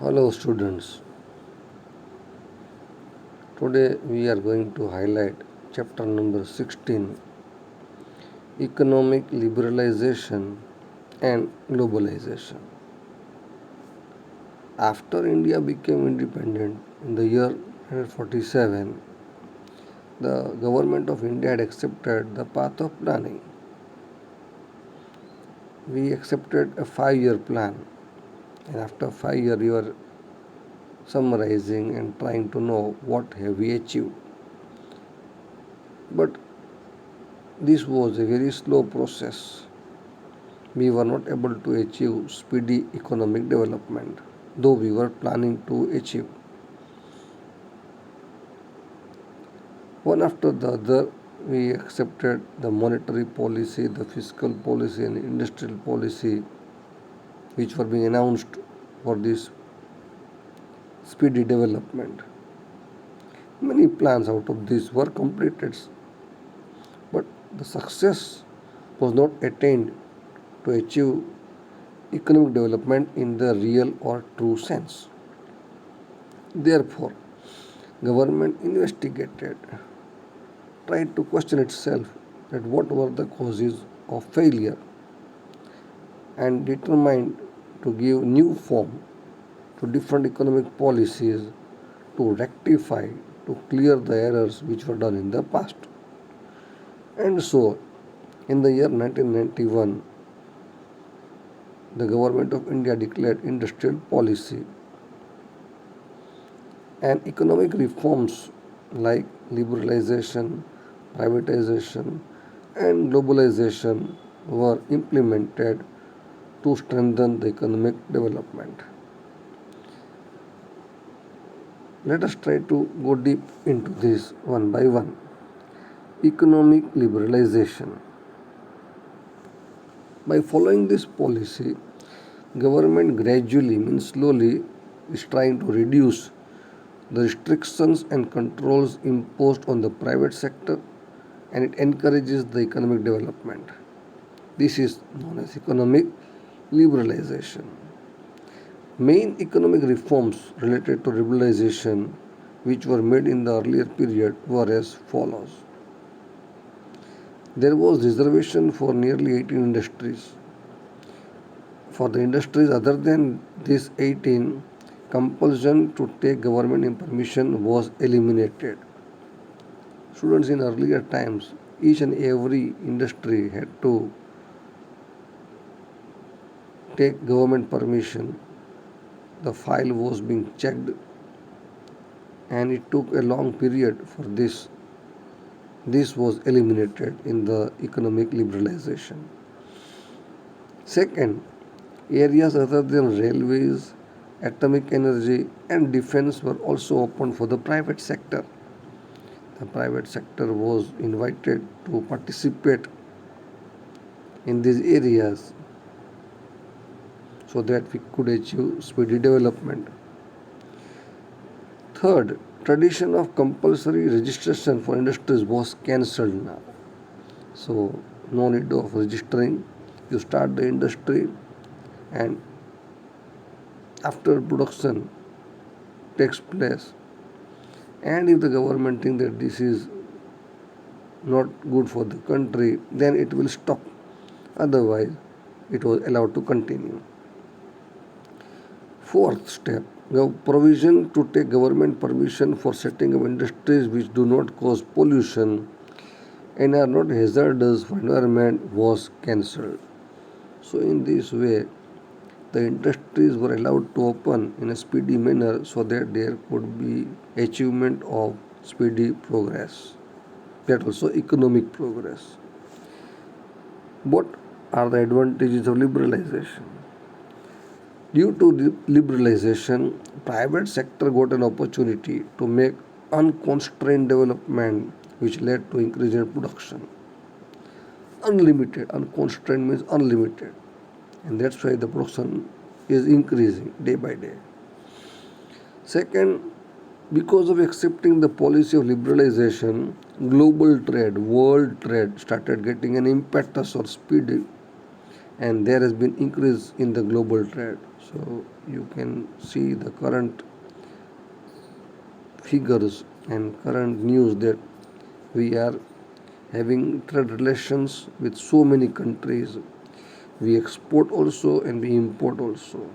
Hello students, today we are going to highlight chapter number 16, Economic Liberalization and Globalization. After India became independent in the year 1947, the government of India had accepted the path of planning. We accepted a 5-year plan, and after 5 years we were summarizing and trying to know what have we achieved. But this was a very slow process. We were not able to achieve speedy economic development, though we were planning to achieve. One after the other, we accepted the monetary policy, the fiscal policy, and industrial policy which were being announced for this speedy development. Many plans out of this were completed, but the success was not attained to achieve economic development in the real or true sense. Therefore, government investigated, tried to question itself that what were the causes of failure and determined to give new form to different economic policies to rectify, to clear the errors which were done in the past. And so, in the year 1991, the government of India declared industrial policy and economic reforms like liberalization, privatization, and globalization were implemented to strengthen the economic development. Let us try to go deep into this one by one. Economic liberalization. By following this policy, government gradually means slowly is trying to reduce the restrictions and controls imposed on the private sector, and it encourages the economic development. This is known as economic liberalization. Main economic reforms related to liberalization which were made in the earlier period were as follows. There was reservation for nearly 18 industries. For the industries other than these 18, compulsion to take government permission was eliminated. Students, in earlier times, each and every industry had to take government permission. The file was being checked, and it took a long period for this. This was eliminated in the economic liberalization. Second, areas other than railways, atomic energy, and defense were also opened for the private sector. The private sector was invited to participate in these areas so that we could achieve speedy development. Third, tradition of compulsory registration for industries was cancelled now. So no need of registering. You start the industry, and after production takes place, and if the government thinks that this is not good for the country, then it will stop. Otherwise, it was allowed to continue. Fourth step, provision to take government permission for setting up industries which do not cause pollution and are not hazardous for environment was cancelled. So in this way, the industries were allowed to open in a speedy manner so that there could be achievement of speedy progress. That also economic progress. What are the advantages of liberalization? Due to liberalization, private sector got an opportunity to make unconstrained development which led to increase in production. Unlimited, unconstrained means unlimited, and that's why the production is increasing day by day. Second, because of accepting the policy of liberalization, global trade, world trade started getting an impetus or speed, and there has been increase in the global trade. So you can see the current figures and current news that we are having trade relations with so many countries. We export also and we import also.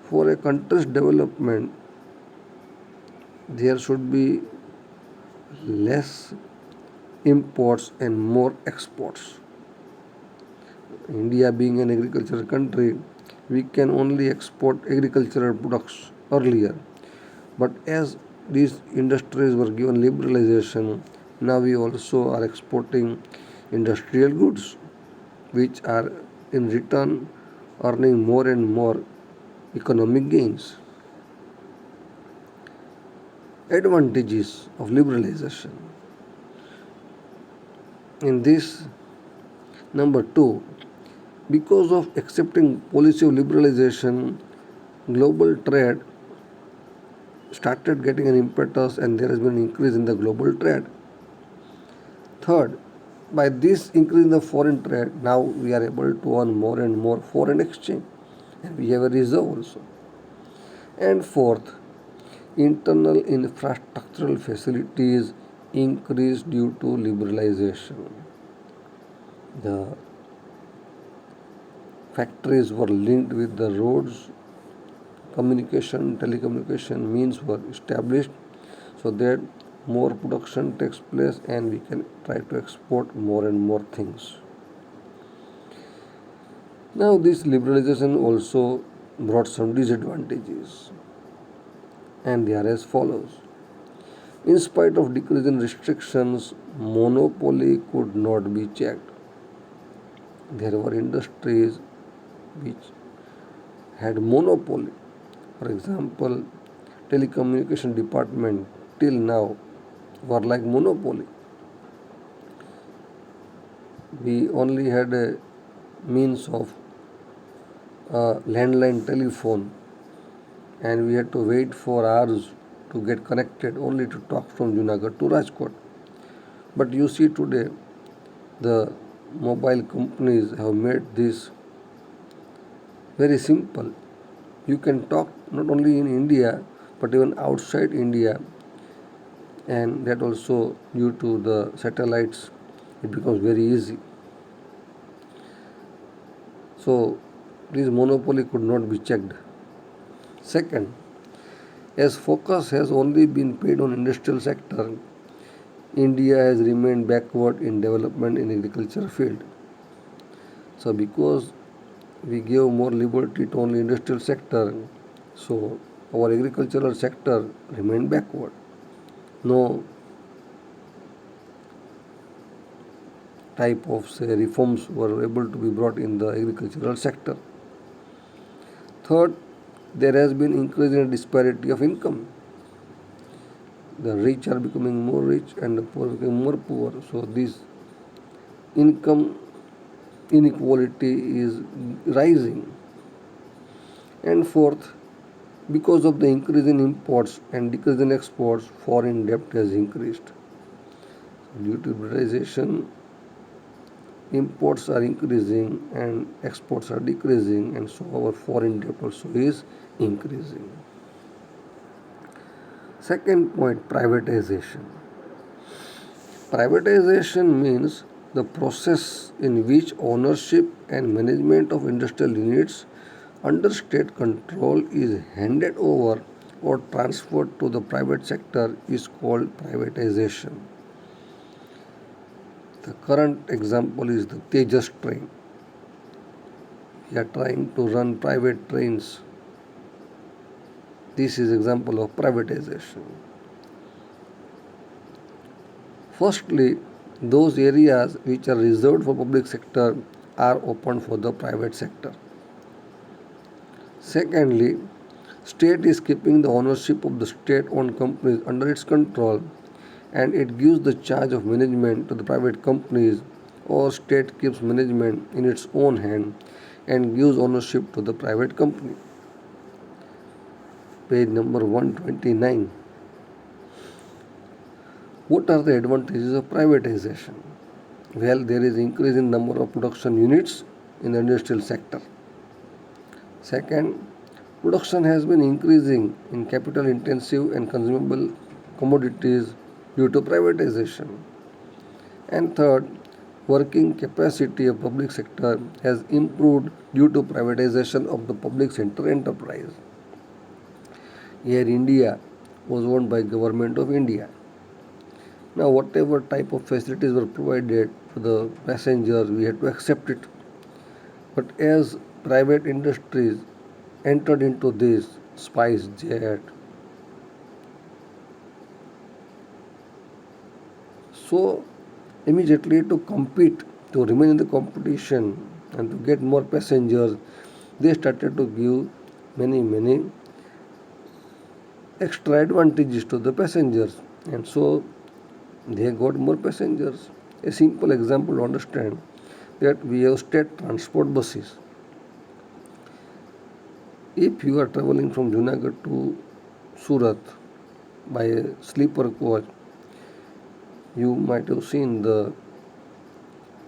For a country's development, there should be less imports and more exports. India being an agricultural country, we can only export agricultural products earlier. But as these industries were given liberalization, now we also are exporting industrial goods, which are in return earning more and more economic gains. Advantages of liberalization. In this, number two, because of accepting policy of liberalization, global trade started getting an impetus and there has been an increase in the global trade. Third, by this increase in the foreign trade, now we are able to earn more and more foreign exchange and we have a reserve also. And fourth, internal infrastructural facilities increased due to liberalization. The factories were linked with the roads, communication, telecommunication means were established so that more production takes place and we can try to export more and more things. Now, this liberalization also brought some disadvantages, and they are as follows. In spite of decrease in restrictions, monopoly could not be checked. There were industries which had monopoly. For example, telecommunication department till now were like monopoly. We only had a means of landline telephone and we had to wait for hours to get connected only to talk from Junagadh to Rajkot. But you see today the mobile companies have made this very simple. You can talk not only in India but even outside India, and that also due to the satellites it becomes very easy. So this monopoly could not be checked. Second, as focus has only been paid on industrial sector, India has remained backward in development in agriculture field. So because we gave more liberty to only industrial sector, so our agricultural sector remained backward. No type of say reforms were able to be brought in the agricultural sector. Third, there has been increase in disparity of income. The rich are becoming more rich and the poor becoming more poor. So this income inequality is rising. And fourth, because of the increase in imports and decrease in exports, foreign debt has increased. Due to liberalization, imports are increasing and exports are decreasing, and so our foreign debt also is increasing. Second point, privatization. Privatization means the process in which ownership and management of industrial units under state control is handed over or transferred to the private sector is called privatization. The current example is the Tejas train. We are trying to run private trains. This is example of privatization. Firstly, those areas which are reserved for public sector are open for the private sector. Secondly, state is keeping the ownership of the state-owned companies under its control and it gives the charge of management to the private companies or state keeps management in its own hand and gives ownership to the private company. Page number 129. What are the advantages of privatization? Well, there is increase in number of production units in the industrial sector. Second, production has been increasing in capital intensive and consumable commodities due to privatization. And third, working capacity of public sector has improved due to privatization of the public sector enterprise. Air India was owned by Government of India. Now whatever type of facilities were provided for the passengers, we had to accept it. But as private industries entered into this, SpiceJet, so immediately to compete, to remain in the competition and to get more passengers, they started to give many extra advantages to the passengers, and so they got more passengers. A simple example to understand that we have state transport buses. If you are traveling from Junagadh to Surat by a sleeper coach, you might have seen the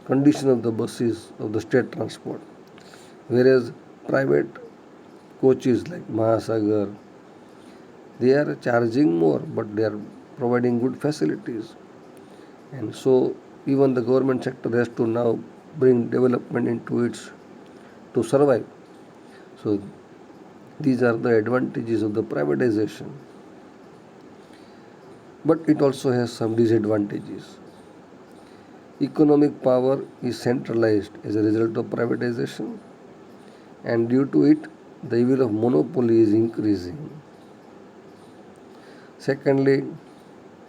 condition of the buses of the state transport. Whereas private coaches like Mahasagar, they are charging more, but they are providing good facilities. And so even the government sector has to now bring development into its to survive. So these are the advantages of the privatization. But it also has some disadvantages. Economic power is centralized as a result of privatization, and due to it, the evil of monopoly is increasing. Secondly,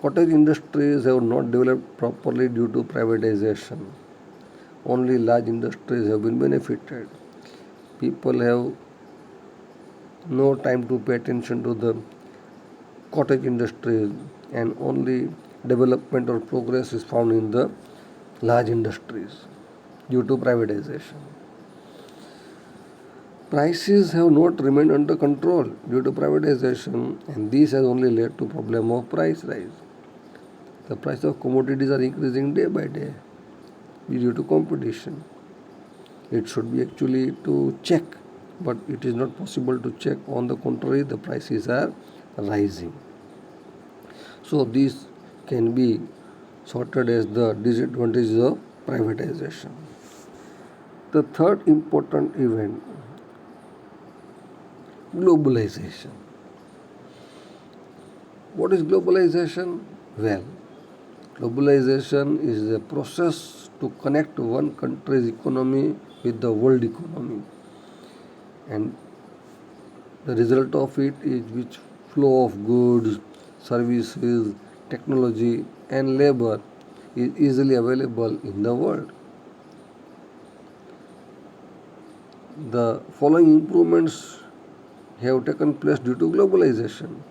cottage industries have not developed properly due to privatization. Only large industries have been benefited. People have no time to pay attention to the cottage industries, and only development or progress is found in the large industries due to privatization. Prices have not remained under control due to privatization, and this has only led to problem of price rise. The price of commodities are increasing day by day due to competition. It should be actually to check, but it is not possible to check. On the contrary, the prices are rising. So these can be sorted as the disadvantages of privatization. The third important event, globalization. What is globalization? Well, globalization is a process to connect one country's economy with the world economy, and the result of it is which flow of goods, services, technology, and labor is easily available in the world. The following improvements have taken place due to globalization.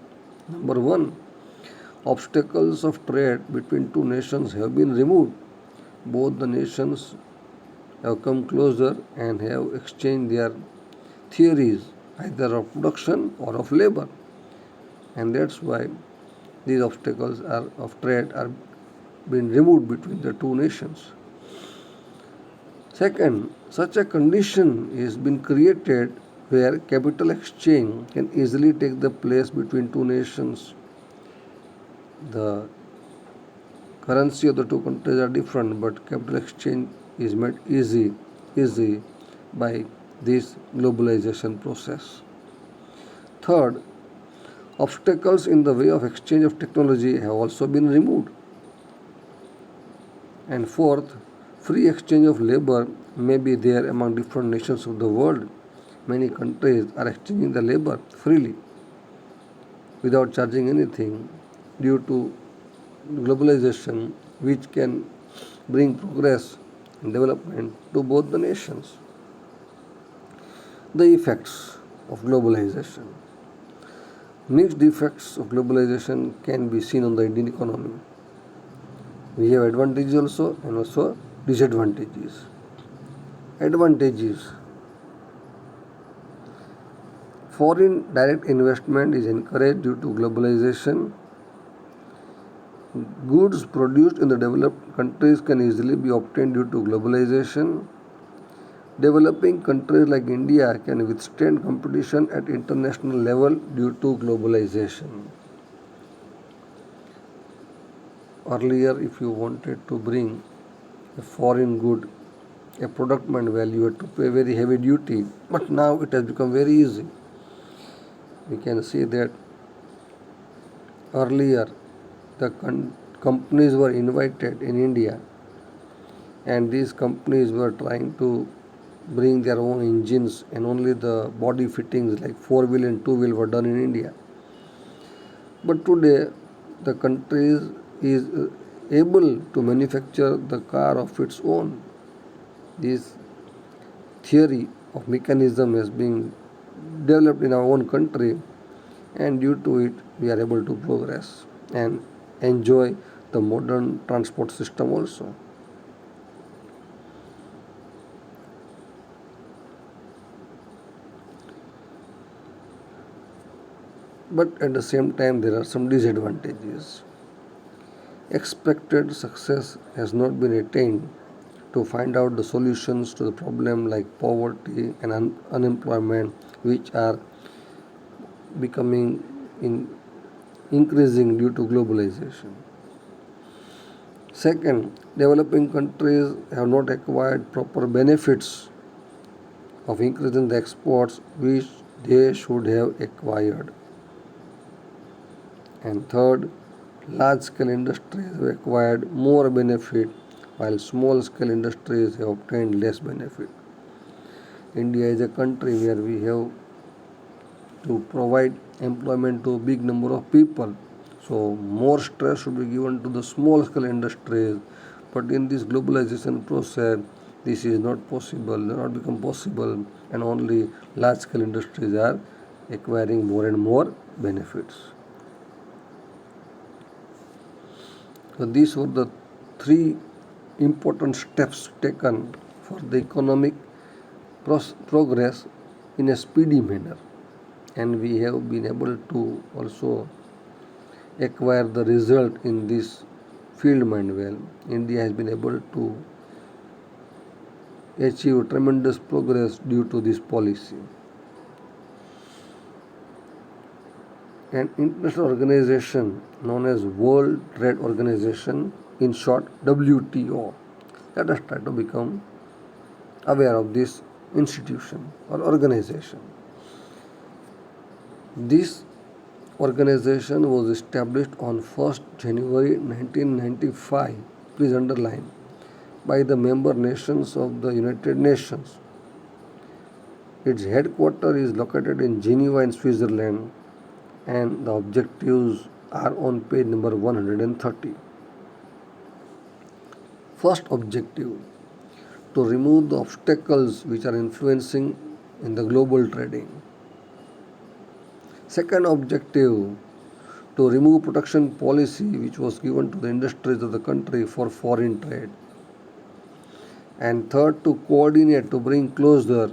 Number one, obstacles of trade between two nations have been removed. Both the nations have come closer and have exchanged their theories either of production or of labor, and that's why these obstacles of trade are being removed between the two nations. Second, such a condition is been created where capital exchange can easily take the place between two nations. The currency of the two countries are different, but capital exchange is made easy by this globalization process. Third, obstacles in the way of exchange of technology have also been removed. And fourth, free exchange of labor may be there among different nations of the world. Many countries are exchanging the labor freely without charging anything due to globalization, which can bring progress and development to both the nations. The effects of globalization. Mixed effects of globalization can be seen on the Indian economy. We have advantages also and also disadvantages. Advantages. Foreign direct investment is encouraged due to globalization. Goods produced in the developed countries can easily be obtained due to globalization. Developing countries like India can withstand competition at international level due to globalization. Earlier, if you wanted to bring a foreign good, a product might value, you had to pay very heavy duty, but now it has become very easy. We can see that earlier the companies were invited in India, and these companies were trying to bring their own engines, and only the body fittings like four wheel and two wheel were done in India. But today the country is able to manufacture the car of its own. This theory of mechanism has been developed in our own country, and due to it we are able to progress and enjoy the modern transport system also. But at the same time there are some disadvantages. Expected success has not been attained to find out the solutions to the problem like poverty and unemployment, which are becoming in increasing due to globalization. Second, developing countries have not acquired proper benefits of increasing the exports which they should have acquired. And third, large scale industries have acquired more benefit while small scale industries have obtained less benefit. India is a country where we have to provide employment to a big number of people. So more stress should be given to the small scale industries. But in this globalization process, this is not possible, not become possible, and only large scale industries are acquiring more and more benefits. So these were the three important steps taken for the economic progress in a speedy manner, and we have been able to also acquire the result in this field mind well. India has been able to achieve tremendous progress due to this policy. An international organization known as World Trade Organization, in short WTO. Let us try to become aware of this institution or organization. This organization was established on 1st January 1995, please underline, by the member nations of the United Nations. Its headquarters is located in Geneva in Switzerland, and the objectives are on page number 130. First objective, to remove the obstacles which are influencing in the global trading. Second objective, to remove protection policy which was given to the industries of the country for foreign trade. And third, to coordinate, to bring closer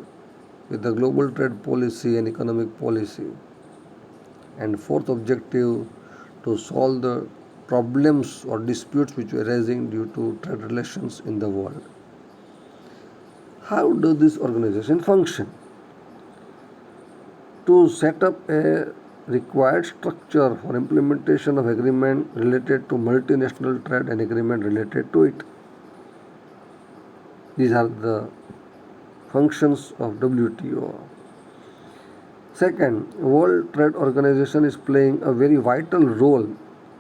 with the global trade policy and economic policy. And fourth objective, to solve the problems or disputes which are arising due to trade relations in the world. How does this organization function? To set up a required structure for implementation of agreement related to multinational trade and agreement related to it. These are the functions of WTO. Second, World Trade Organization is playing a very vital role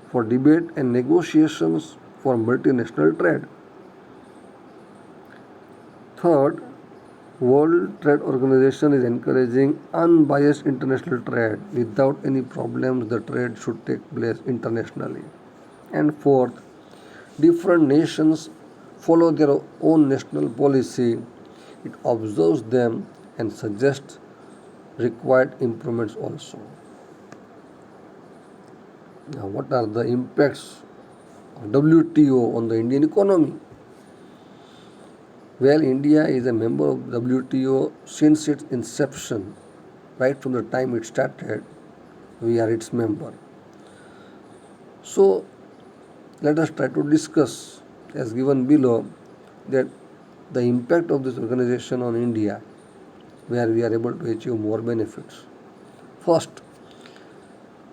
for debate and negotiations for multinational trade. Third, World Trade Organization is encouraging unbiased international trade. Without any problems, the trade should take place internationally. And fourth, different nations follow their own national policy. It observes them and suggests required improvements also. Now, what are the impacts of WTO on the Indian economy? Well, India is a member of WTO since its inception. Right from the time it started, we are its member. So, let us try to discuss, as given below, that the impact of this organization on India, where we are able to achieve more benefits. First,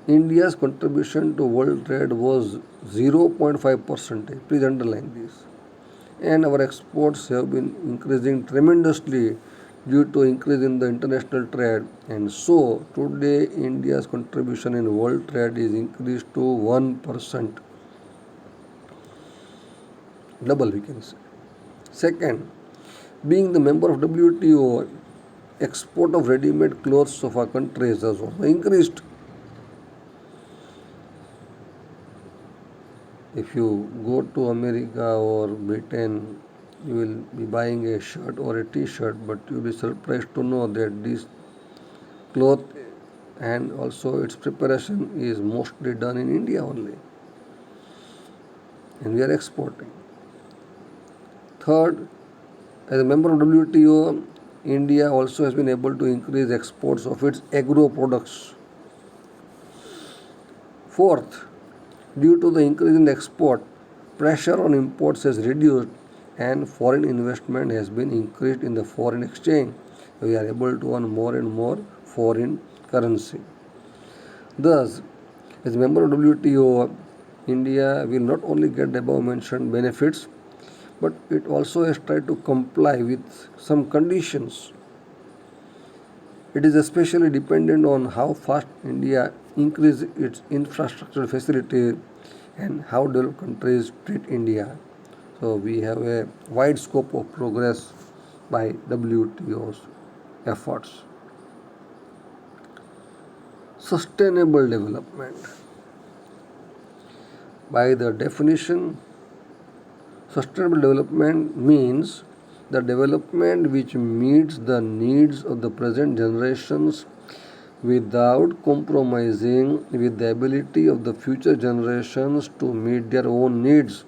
India's contribution to world trade was 0.5%. Please underline this. And our exports have been increasing tremendously due to increase in the international trade, and so today India's contribution in world trade is increased to 1%, double we can say. Second, being the member of WTO, export of ready-made clothes of our countries has also increased. If you go to America or Britain, you will be buying a shirt or a t-shirt, but you will be surprised to know that this cloth and also its preparation is mostly done in India only, and we are exporting. Third, as a member of WTO, India also has been able to increase exports of its agro products. Fourth, due to the increase in export, pressure on imports has reduced and foreign investment has been increased in the foreign exchange. We are able to earn more and more foreign currency. Thus, as a member of WTO, India will not only get the above mentioned benefits, but it also has tried to comply with some conditions. It is especially dependent on how fast India increases its infrastructure facility and how developed countries treat India. So we have a wide scope of progress by WTO's efforts. Sustainable development. By the definition, sustainable development means the development which meets the needs of the present generations without compromising with the ability of the future generations to meet their own needs.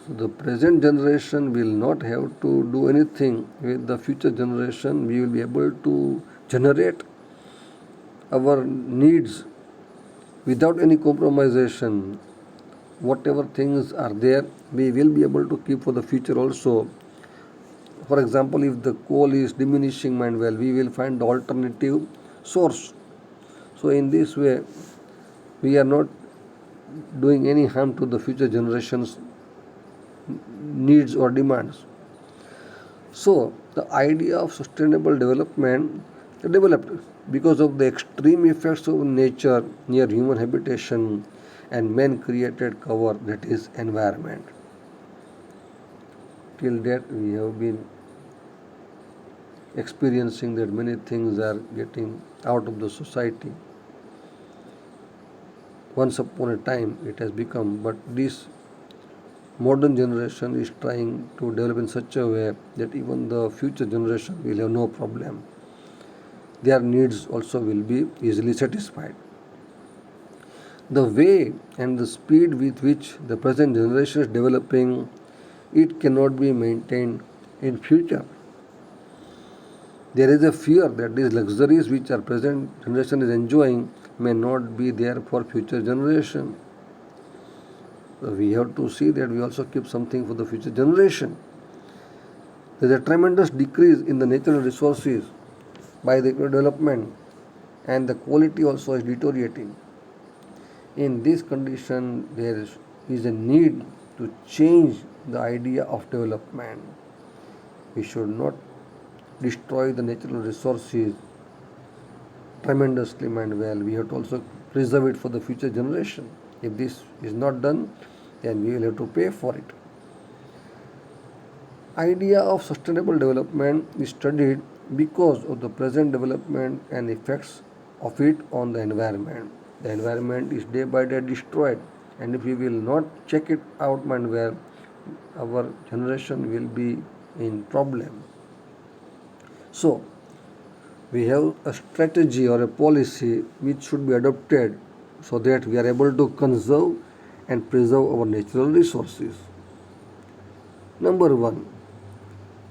So the present generation will not have to do anything with the future generation. We will be able to generate our needs without any compromisation. Whatever things are there, we will be able to keep for the future also. For example, if the coal is diminishing, we will find the alternative source. So in this way, we are not doing any harm to the future generations' needs or demands. So the idea of sustainable development developed because of the extreme effects of nature near human habitation and man created cover, that is environment. Till that we have been experiencing that many things are getting out of the society. Once upon a time it has become, but this modern generation is trying to develop in such a way that even the future generation will have no problem. Their needs also will be easily satisfied. The way and the speed with which the present generation is developing, it cannot be maintained in future. There is a fear that these luxuries which our present generation is enjoying may not be there for future generation. So we have to see that we also keep something for the future generation. There is a tremendous decrease in the natural resources by the development, and the quality also is deteriorating. In this condition, there is a need to change the idea of development. We should not destroy the natural resources tremendously, we have to also preserve it for the future generation. If this is not done, then we will have to pay for it. Idea of sustainable development is studied because of the present development and effects of it on the environment. The environment is day by day destroyed, and if we will not check it out, our generation will be in problem. So we have a strategy or a policy which should be adopted so that we are able to conserve and preserve our natural resources. Number one,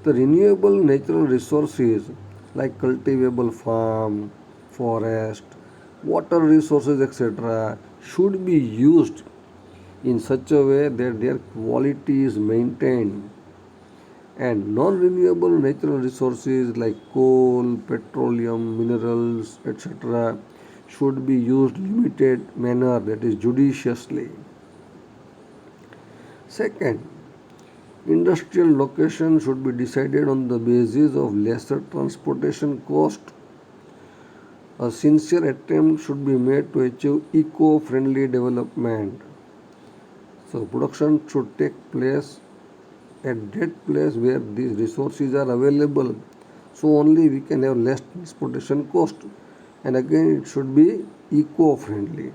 the renewable natural resources like cultivable farm, forest, water resources, etc., should be used in such a way that their quality is maintained And non-renewable natural resources like coal, petroleum, minerals, etc. should be used limited manner, that is judiciously. Second, industrial location should be decided on the basis of lesser transportation cost. A sincere attempt should be made to achieve eco-friendly development. So production should take place at that place where these resources are available. So only we can have less transportation cost. And again it should be eco-friendly.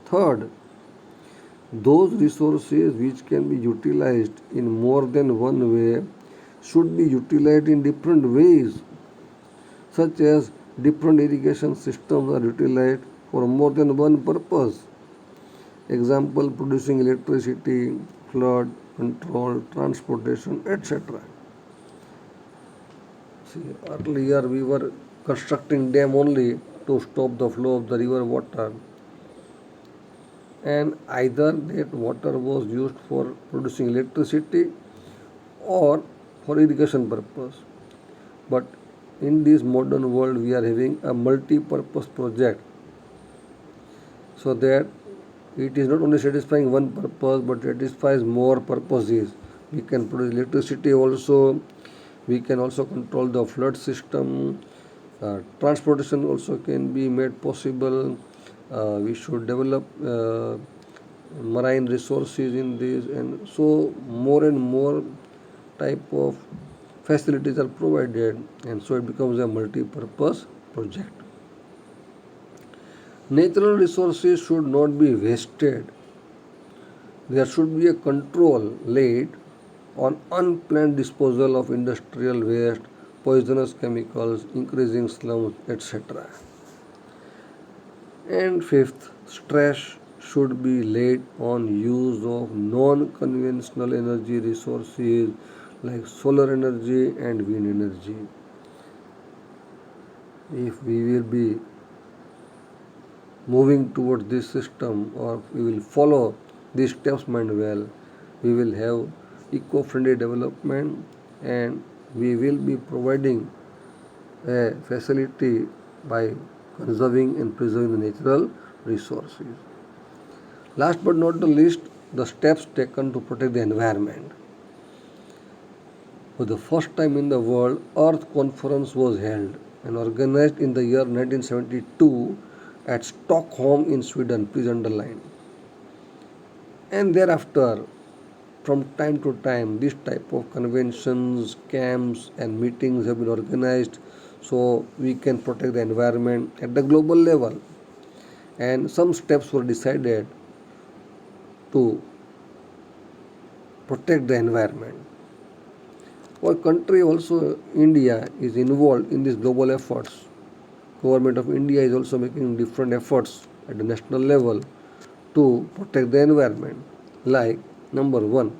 Third, those resources which can be utilized in more than one way should be utilized in different ways, such as different irrigation systems are utilized for more than one purpose. Example, producing electricity, flood control, transportation, etc. See, earlier we were constructing dam only to stop the flow of the river water, and either that water was used for producing electricity or for irrigation purpose. But in this modern world we are having a multi-purpose project, so that it is not only satisfying one purpose but satisfies more purposes. We can produce electricity also, we can also control the flood system, transportation also can be made possible. We should develop marine resources in this, and so more and more type of facilities are provided, and so it becomes a multi-purpose project. Natural resources should not be wasted. There should be a control laid on unplanned disposal of industrial waste, poisonous chemicals, increasing slums, etc. And fifth, stress should be laid on use of non-conventional energy resources like solar energy and wind energy. If we will be moving towards this system, or we will follow these steps mind well, we will have eco-friendly development, and we will be providing a facility by conserving and preserving the natural resources. Last but not the least, the steps taken to protect the environment. For the first time in the world, Earth Conference was held and organized in the year 1972 at Stockholm in Sweden. Please underline. And thereafter, from time to time, this type of conventions, camps, and meetings have been organized so we can protect the environment at the global level. And some steps were decided to protect the environment. Our country also, India, is involved in these global efforts. Government of India is also making different efforts at the national level to protect the environment. Like number one,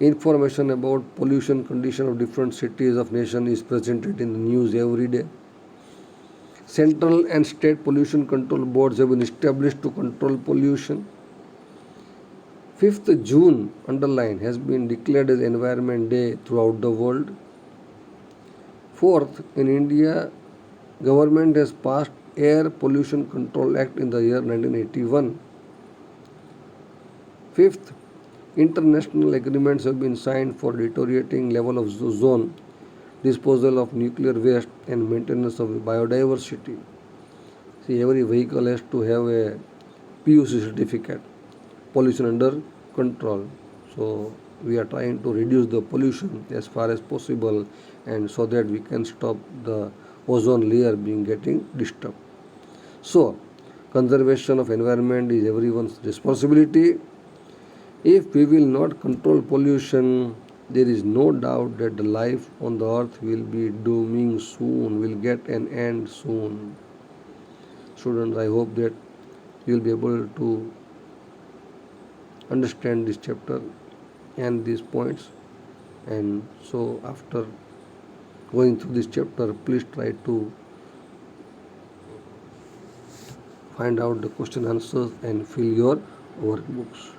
information about pollution condition of different cities of nation is presented in the news every day. Central and state pollution control boards have been established to control pollution. 5th June, underline, has been declared as Environment Day throughout the world. Fourth, in India, government has passed Air Pollution Control Act in the year 1981. Fifth, international agreements have been signed for deteriorating level of ozone, disposal of nuclear waste, and maintenance of biodiversity. See, every vehicle has to have a PUC certificate, pollution under control. So we are trying to reduce the pollution as far as possible, and so that we can stop the ozone layer being getting disturbed. So conservation of environment is everyone's responsibility. If we will not control pollution, there is no doubt that the life on the earth will be dooming soon, will get an end soon. Students, I hope that you will be able to understand this chapter and these points. And so after going through this chapter, please try to find out the question answers and fill your workbooks.